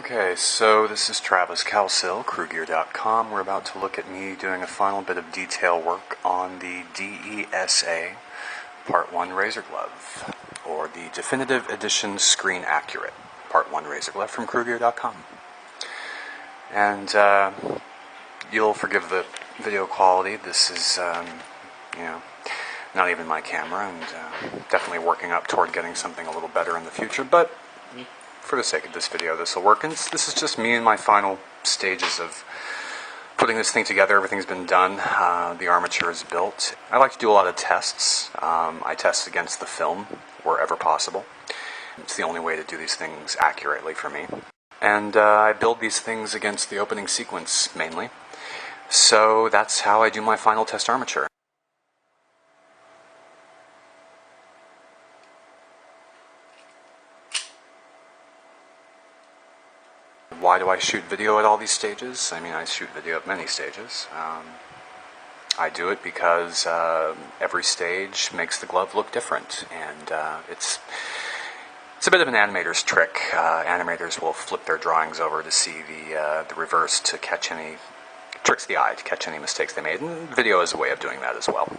Okay, so this is Travis Calsill, Krueger.com. We're about to look at me doing a final bit of detail work on the DESA Part 1 Razor Glove, or the Definitive Edition Screen Accurate Part 1 Razor Glove from Krueger.com. And you'll forgive the video quality. This is, not even my camera, and definitely working up toward getting something a little better in the future, but for the sake of this video, this will work. And this is just me in my final stages of putting this thing together. Everything's been done. The armature is built. I like to do a lot of tests. I test against the film wherever possible. It's the only way to do these things accurately for me. And I build these things against the opening sequence, mainly. So that's how I do my final test armature. Why do I shoot video at all these stages? I mean, I shoot video at many stages. I do it because every stage makes the glove look different, and it's a bit of an animator's trick. Animators will flip their drawings over to see the reverse to catch any tricks the eye, to catch any mistakes they made, and video is a way of doing that as well.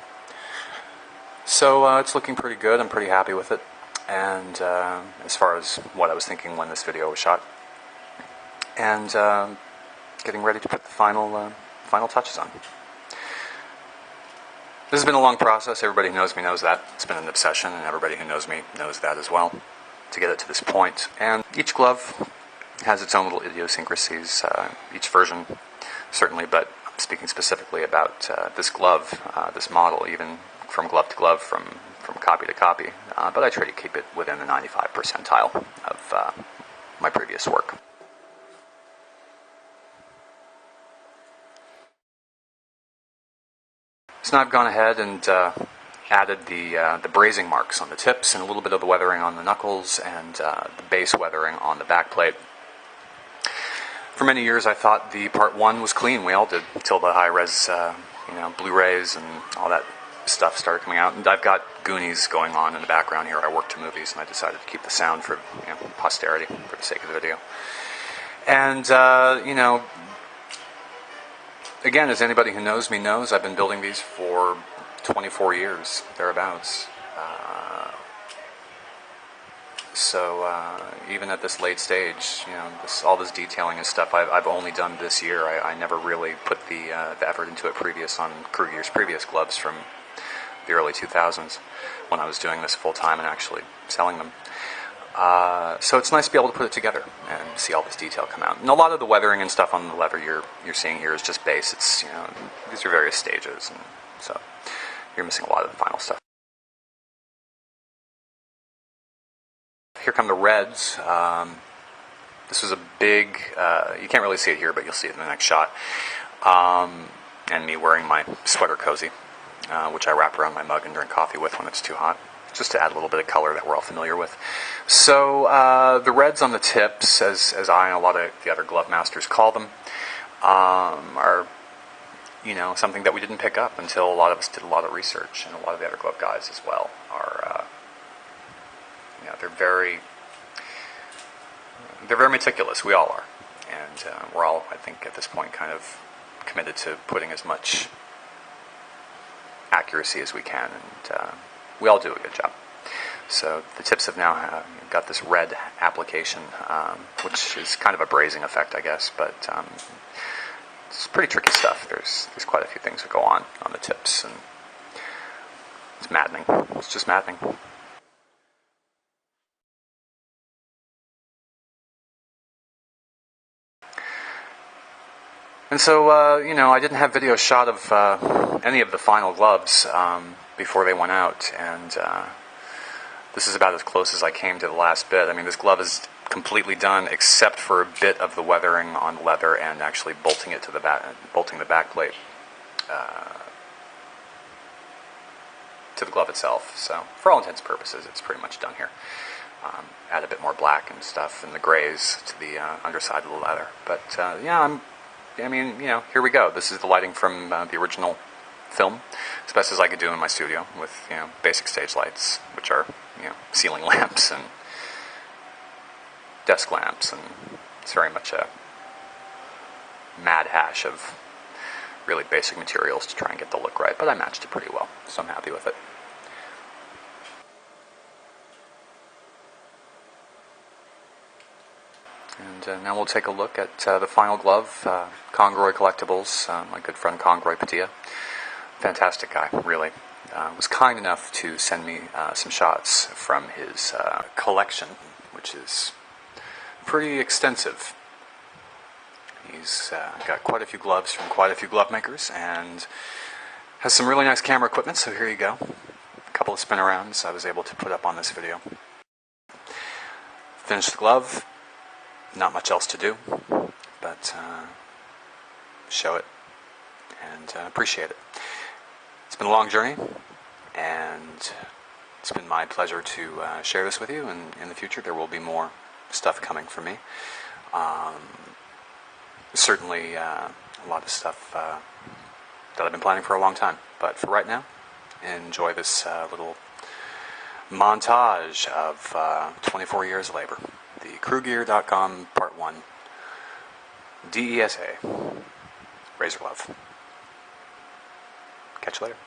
So it's looking pretty good. I'm pretty happy with it, and as far as what I was thinking when this video was shot. And getting ready to put the final touches on. This has been a long process. Everybody who knows me knows that. It's been an obsession, and everybody who knows me knows that as well, to get it to this point. And each glove has its own little idiosyncrasies, each version certainly, but I'm speaking specifically about this glove, this model, even from glove to glove, from copy to copy. But I try to keep it within the 95th percentile of my previous work. So now I've gone ahead and added the brazing marks on the tips and a little bit of the weathering on the knuckles and the base weathering on the back plate. For many years I thought the Part 1 was clean. We all did, until the high-res Blu-rays and all that stuff started coming out. And I've got Goonies going on in the background here. I work to movies, and I decided to keep the sound for posterity, for the sake of the video. And, again, as anybody who knows me knows, I've been building these for 24 years, thereabouts. Even at this late stage, all this detailing and stuff I've only done this year. I never really put the effort into it on Krueger's previous gloves from the early 2000s, when I was doing this full time and actually selling them. So it's nice to be able to put it together and see all this detail come out. And a lot of the weathering and stuff on the leather you're seeing here is just base. It's these are various stages, and so you're missing a lot of the final stuff. Here come the reds. This was a big. You can't really see it here, but you'll see it in the next shot. And me wearing my sweater cozy, which I wrap around my mug and drink coffee with when it's too hot, just to add a little bit of color that we're all familiar with. So the reds on the tips, as I and a lot of the other glove masters call them, are something that we didn't pick up until a lot of us did a lot of research, and a lot of the other glove guys as well are they're very meticulous. We all are, and we're all, I think, at this point kind of committed to putting as much accuracy as we can, and we all do a good job. So the tips have now got this red application, which is kind of a brazing effect, I guess, but it's pretty tricky stuff. There's quite a few things that go on the tips, and it's maddening. It's just maddening. And so, I didn't have video shot of any of the final gloves before they went out, and this is about as close as I came to the last bit. I mean, this glove is completely done except for a bit of the weathering on the leather and actually bolting it to the bolting the back plate to the glove itself. So, for all intents and purposes, it's pretty much done here. Add a bit more black and stuff and the grays to the underside of the leather. But here we go. This is the lighting from the original film, as best as I could do in my studio with basic stage lights, which are ceiling lamps and desk lamps and It's very much a mad hash of really basic materials to try and get the look right, but I matched it pretty well, so I'm happy with it. And now we'll take a look at the final glove, Congroy Collectibles, my good friend Congroy Padilla. Fantastic guy, really. Was kind enough to send me some shots from his collection, which is pretty extensive. He's got quite a few gloves from quite a few glove makers, and has some really nice camera equipment, so here you go. A couple of spin arounds I was able to put up on this video. Finished the glove. Not much else to do, but show it and appreciate it. It's been a long journey, and it's been my pleasure to share this with you, and in the future there will be more stuff coming from me. Certainly a lot of stuff that I've been planning for a long time, but for right now, enjoy this little montage of 24 years of labor. The Krueger.com Part 1 DESA Razor Glove. Catch you later.